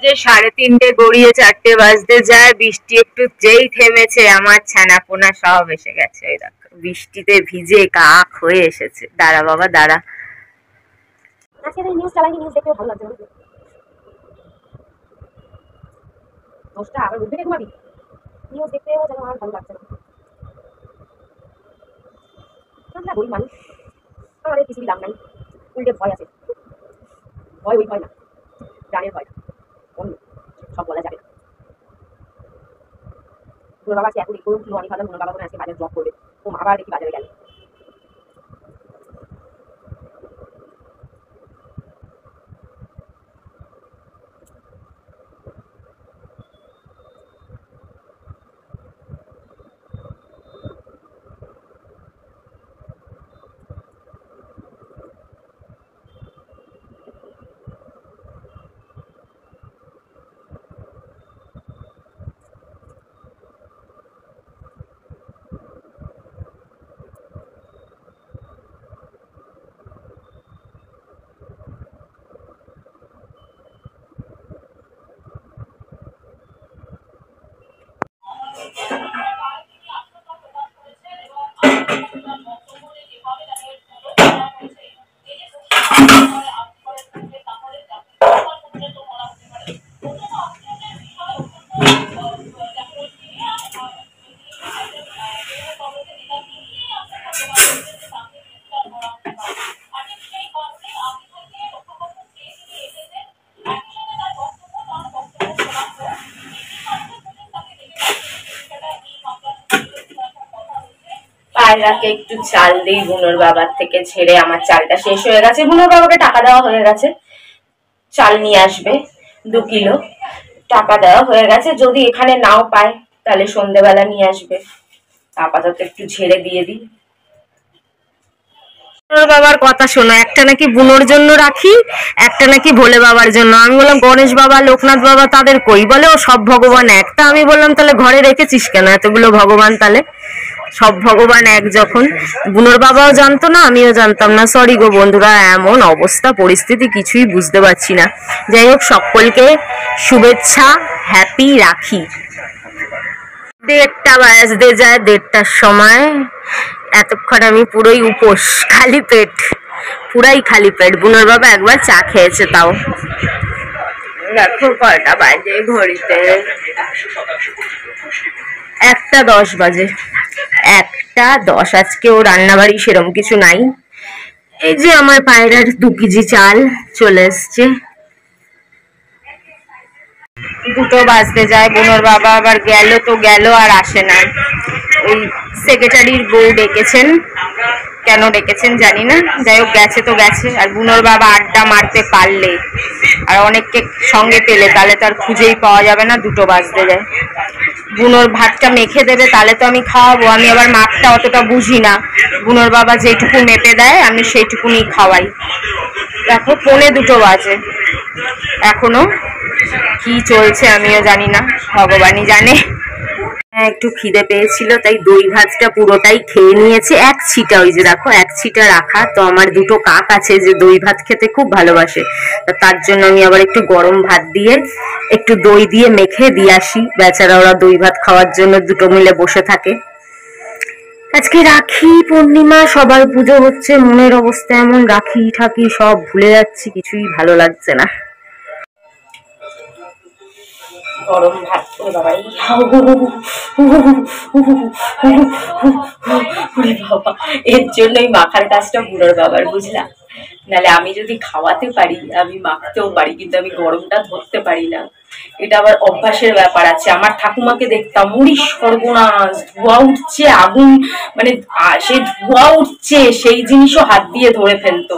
বাজে 3:30 গড়িয়ে 4টে বাজতে যায়। বৃষ্টি একটু যেই থেমেছে আমার ছানাপোনা সব এসে গেছে। ওই দেখো বৃষ্টিতে ভিজে কাক হয়ে এসেছে। দাঁড়া বাবা দাঁড়া। আজকে নিউজ চালাইনি, নিউজ দেখতে ভালো লাগছে না। দশটা আবার উঠবে ঘুমাবি, নিউজ দেখতেও যেন আর ভালো লাগছে না। আমরা গরিব মানুষ, আমাদের কিছু দাম নাই, উল্টে ভয় আছে। ভয় ওই ভয় না, জানের ভয়, অন্য সব বলা যাবে না। তোর বাবা আজকে এত রেট করে উঠলো, অনেক ভালো। তোর বাবা মনে আজকে বাজারে জব করবে, ও মা আবার দেখি বাজারে গেল। পায়রাকে একটু চাল দিই বুনোর বাবার থেকে ছেড়ে। আমার চালটা শেষ হয়ে গেছে, বুনোর বাবাকে টাকা দেওয়া হয়ে গেছে, চাল নিয়ে আসবে 2 কিলো। টাকা দেওয়া হয়ে গেছে, যদি এখানে নাও পায় তাহলে সন্ধ্যেবেলা নিয়ে আসবে। আপাতত একটু ঝেড়ে দিয়ে দিই। বুনোর বাবার কথা শোনো, একটা নাকি বুনোর জন্য রাখি, একটা নাকি ভোলে বাবার জন্য। আমি বললাম গণেশ বাবা লোকনাথ বাবা তাদের কই? বলে ও সব ভগবান এক। তা আমি বললাম তাহলে ঘরে রেখেছিস কেন এতগুলো ভগবান? তাহলে সব ভগবান এক যখন। বুনোর বাবাও জানতো না, আমিও জানতাম না। সরি গো বন্ধুরা, এমন অবস্থা পরিস্থিতি কিছুই বুঝতে পারছি না। যাই হোক, সকলকে শুভেচ্ছা, হ্যাপি রাখি। 1:30 বাজতে যায়, 1:30টার সময়। এতক্ষণ আমি পুরোই উপোস, খালি পেট, পুরাই খালি পেট। বুনোর বাবা একবার চা খেয়েছে তাও। দেখো কয়টা বাজে ঘড়িতে, 1:10 বাজে, 1:10। আজকে ও রান্নাবাড়ি সেরম কিছু নাই। এই যে আমার পায়রার 2 কেজি চাল চলে এসছে। 2টো বাজতে যায়, বুনোর বাবা আবার গেল তো গেল, আর আসে না। ওই সেক্রেটারির বউ ডেকেছেন, কেন ডেকেছেন জানি না। যাই হোক, গেছে তো গেছে। আর বুনোর বাবা আড্ডা মারতে পারলে আর অনেককে সঙ্গে পেলে তাহলে তো আর খুঁজেই পাওয়া যাবে না। 2টো বাজতে যায়। বুনোর ভাতটা মেখে দেবে, তাহলে তো আমি খাওয়াবো। আমি আবার মাপটা অতটা বুঝি না, বুনোর বাবা যেটুকু মেপে দেয় আমি সেইটুকুনি খাওয়াই। দেখো 1:45 বাজে, এখনো কি চলছে আমিও জানি না, ভগবানই জানে। একটু খিদে পেয়েছিল তাই দই ভাতটা পুরোটাই খেয়ে নিয়েছে। 1 ছিটা, ওই যে দেখো 1 ছিটা রাখা। তো আমার 2টো কাক আছে যে দই ভাত খেতে খুব ভালোবাসে, তার জন্য আমি আবার একটু গরম ভাত দিয়ে একটু দই দিয়ে মেখে দিয়ে আসি। বেচারা ওরা দই ভাত খাওয়ার জন্য 2টো মিলে বসে থাকে। আজকে রাখি পূর্ণিমা, সবার পুজো হচ্ছে। মনের অবস্থা এমন, রাখি ঠাকি সব ভুলে যাচ্ছি, কিছুই ভালো লাগছে না। গরম ভাত করে বাবাই, বাবা এর জন্যই মাখার কাজটা বুড়োর বাবার, বুঝলা? নাহলে আমি যদি খাওয়াতে পারি, আমি মাখতেও পারি, কিন্তু আমি গরমটা ধরতে পারি না। এটা আবার অভ্যাসের ব্যাপার আছে। আমার ঠাকুমাকে দেখতাম, মুড়ি সর্বনাশ, ধোয়া উঠছে, আগুন মানে সে ধোয়া উঠছে, সেই জিনিসও হাত দিয়ে ধরে ফেলতো।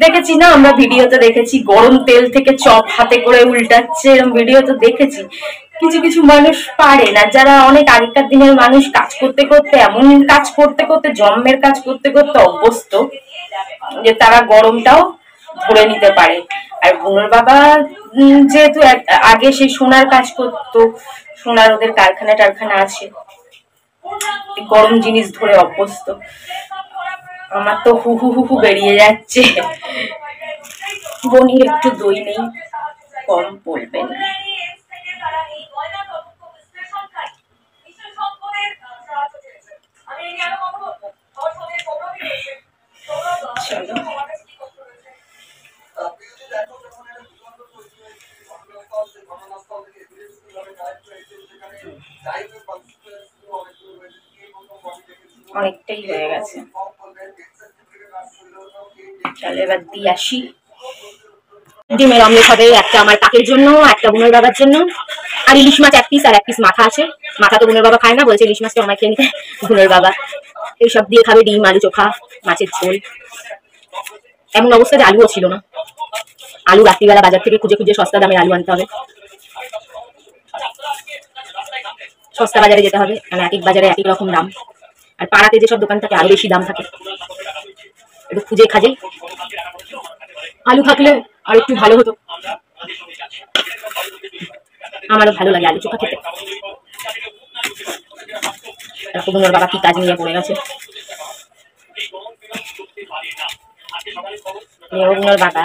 দেখেছি না, আমরা ভিডিওতে দেখেছি, গরম তেল থেকে চপ হাতে করে উল্টাচ্ছে, এরকম ভিডিও তো দেখেছি। কিছু কিছু মানুষ পারে না, যারা অনেক আগেকার দিনের মানুষ, কাজ করতে করতে, এমন কাজ করতে করতে, জন্মের কাজ করতে করতে অভ্যস্ত, যে তারা গরমটাও ধরে নিতে পারে। আর বুনোর বাবা যেহেতু আগে সেই সোনার কাজ করতো, সোনার ওদের কারখানা টারখানা আছে, গরম জিনিস ধরে অভ্যস্ত। আমার তো হু হু হু হু বেরিয়ে যাচ্ছে। বনির একটু দই নেই, কম পড়বে না। চলো অনেকটাই হয়ে গেছে, চলো এবার দিয়ে আসি। ডিমের অমলেট হবে, একটা আমার কাকের জন্য, একটা বুনোর বাবার জন্য। আর ইলিশ মাছ 1 পিস, আর 1 পিস মাথা আছে। মাথা তো বুনোর বাবা খায় না, বলছে ইলিশ মাছটা আমার খেয়ে নিতে। বুনোর বাবা এইসব দিয়ে খাবে, ডিম, আলু চোখা, মাছের ঝোল। এমন অবস্থা যে আলুও ছিল না। আলু রাত্রিবেলা বাজার থেকে খুঁজে খুঁজে সস্তা দামের আলু আনতে হবে। সস্তা বাজারে যেতে হবে, কারণ এক এক বাজারে এক এক রকম দাম। আর পাড়াতে যেসব দোকান থাকে আরো বেশি দাম থাকে। একটু খুঁজে খাজে আলু থাকলে আর একটু ভালো হতো। আমারও ভালো লাগে আলু চোখা খেতে। বুনোর বাবা কি কাজ নিয়ে পড়ে গেছে। বুনোর বাবা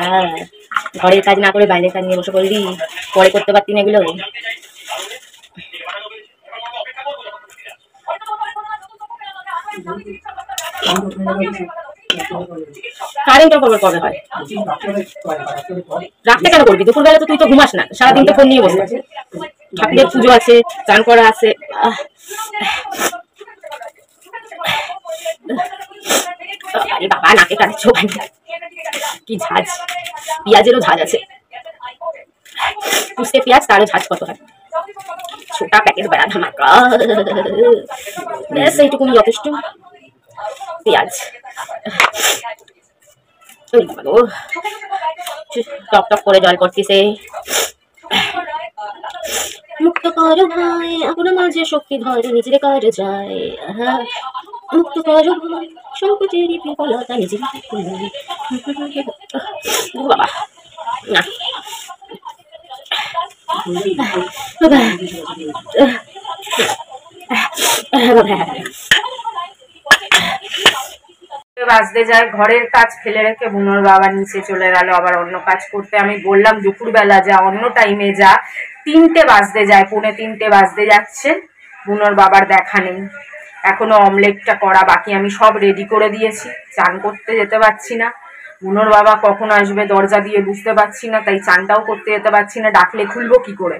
ঘরের কাজ না করে বাইরের কাজ নিয়ে বসে পড়লি, পরে করতে পারতি না এগুলো। কারেন্টের খবর কবে হয়? রাখতে কেন করবি? দুপুরবেলা তো তুই তো ঘুমাস না, সারাদিন তো ফোন নিয়ে বসে আছিস। ঠাকুরের পুজো আছে, চান করা আছে। আরে বাবা নাকে কানে চোখ, কি ঝাঁজ! পেঁয়াজেরও ঝাঁজ আছে। পুষতে পেঁয়াজ, তারও ঝাঁজ কত হয়। ছোটা প্যাকেট বেড়া ধামাকা, ব্যাস এইটুকুনি যথেষ্ট। পেঁয়াজ টক টক করে জল করতেছে। মুক্ত করো ভাই আপনার মাঝে শক্তি ধরে নিজের কাজে যায়। মুক্ত করো ভাই সংকোচেরই বিফলতা নিজের। বাবা না বাজতে যায়, ঘরের কাজ ফেলে রেখে বুনোর বাবা নিচে চলে গেল আবার অন্য কাজ করতে। আমি বললাম দুপুরবেলা যা, অন্য টাইমে যা। 3টে বাজতে যায়, 2:45 বাজতে যাচ্ছে, বুনোর বাবার দেখা নেই। এখনো অমলেটটা করা বাকি, আমি সব রেডি করে দিয়েছি। চান করতে যেতে পারছি না, বুনোর বাবা কখন আসবে দরজা দিয়ে বুঝতে পারছি না, তাই চানটাও করতে যেতে পারছি না। ডাকলে খুলবো কি করে?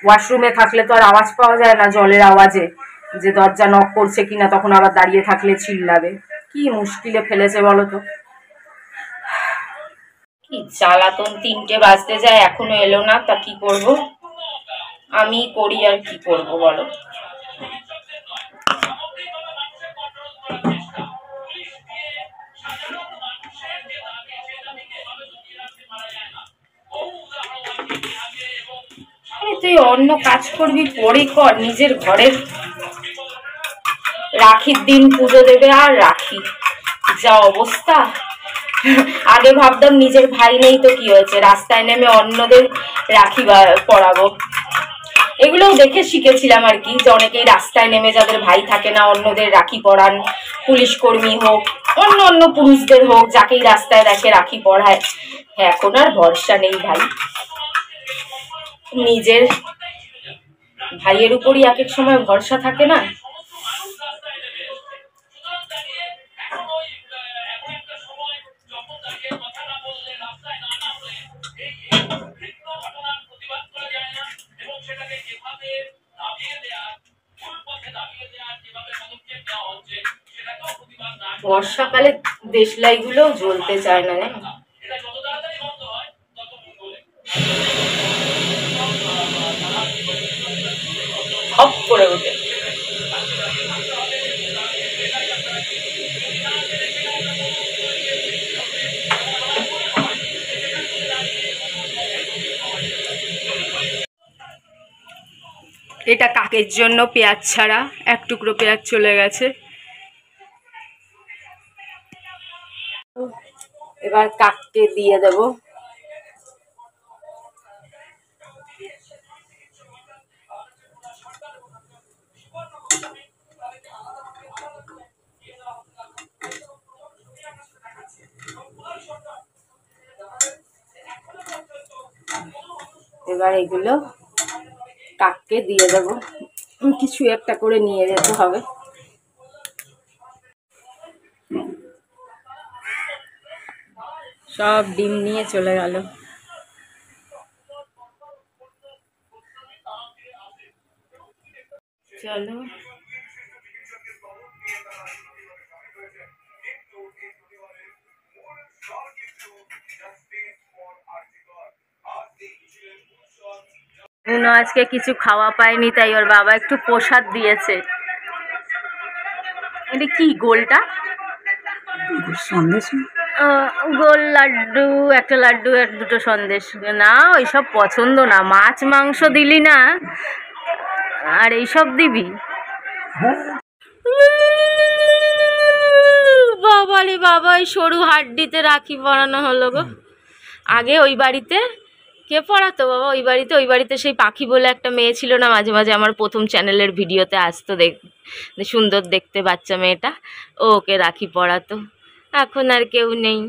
ওয়াশরুমে থাকলে তো আর আওয়াজ পাওয়া যায় না জলের আওয়াজে, যে দরজা নক করছে কিনা, তখন আবার দাঁড়িয়ে থাকলে চিল্লাবে। কি মুশকিলে ফেলেছে বলো তো, কি জ্বালাতন। 3টে বাজতে যায় এখনো এলো না, তা কি করব? আমি করি আর কি করব বলো। তুই অন্য কাজ করবি পরে কর, নিজের ঘরের। রাখির দিন পুজো দেবে, আর রাখি যা অবস্থা। আগে ভাবতাম নিজের ভাই নেই তো কি হয়েছে, রাস্তায় নেমে অন্যদের রাখি পরাবো। এগুলোও দেখে শিখেছিলাম আর কি, যে অনেকেই রাস্তায় নেমে যাদের ভাই থাকে না অন্যদের রাখি পরান। পুলিশ কর্মী হোক, অন্য অন্য পুরুষদের হোক, যাকেই রাস্তায় দেখে রাখি পরায়। এখন আর ভরসা নেই ভাই, নিজের ভাইয়ের উপরই এক এক সময় ভরসা থাকে না। বর্ষাকালে দেশলাই গুলো জ্বলতে চায় না, অফ করে ওঠে। এটা কাকের জন্য পেঁয়াজ ছাড়া, 1 টুকরো পেঁয়াজ চলে গেছে। এবার কাককে দিয়ে দেব। এবার এগুলো কাককে দিয়ে দেবো, কিছু একটা করে নিয়ে যেতে হবে। সব ডিম নিয়ে চলে গেল। চলো উনো আজকে কিছু খাওয়া পায়নি, তাই ওর বাবা একটু প্রসাদ দিয়েছে। এটা কি গোলটা? সন্দেশ, গোল লাড্ডু, একটা লাড্ডু আর দুটো সন্দেশ। না ওইসব পছন্দ না, মাছ মাংস দিলি না আর এইসব দিবি? বাবা রে বাবা, ওই সরু হাড্ডিতে রাখি পরানো হলো গো। আগে ওই বাড়িতে কে পড়াতো বাবা? ওই বাড়িতে সেই পাখি বলে একটা মেয়ে ছিল না, মাঝে মাঝে আমার প্রথম চ্যানেলের ভিডিওতে আসতো, সুন্দর দেখতে বাচ্চা মেয়েটা, ওকে রাখি পরাতো। এখন আর কেউ নেই,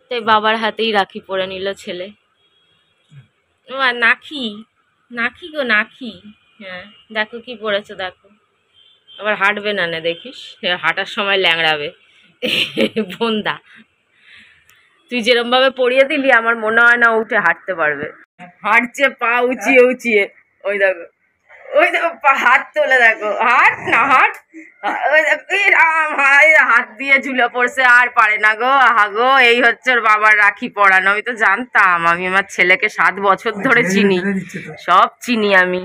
তাই বাবার হাতেই রাখি পরে নিল ছেলে। ও আর নাখি, নাখি গো নাখি। হ্যাঁ দেখো কি পড়েছে, দেখো। আবার হাঁটবে না, না দেখিস হাঁটার সময় ল্যাংড়াবে বন্দা। তুই যেরম ভাবে পড়িয়ে দিলি আমার মনে হয় না উঠে হাঁটতে পারবে। হাঁটছে পা উঁচিয়ে উঁচিয়ে, ওই দেখো ওই দেখো পা হাত তোলে, দেখো হাত না হাত, ওই দেখো হাত দিয়ে ঝুলে পড়ছে, আর পারে না গো। আহা গো, এই হচ্ছে ওর বাবার রাখি পরানো। আমি তো জানতাম, আমি আমার ছেলেকে 7 বছর ধরে চিনি, সব চিনি আমি।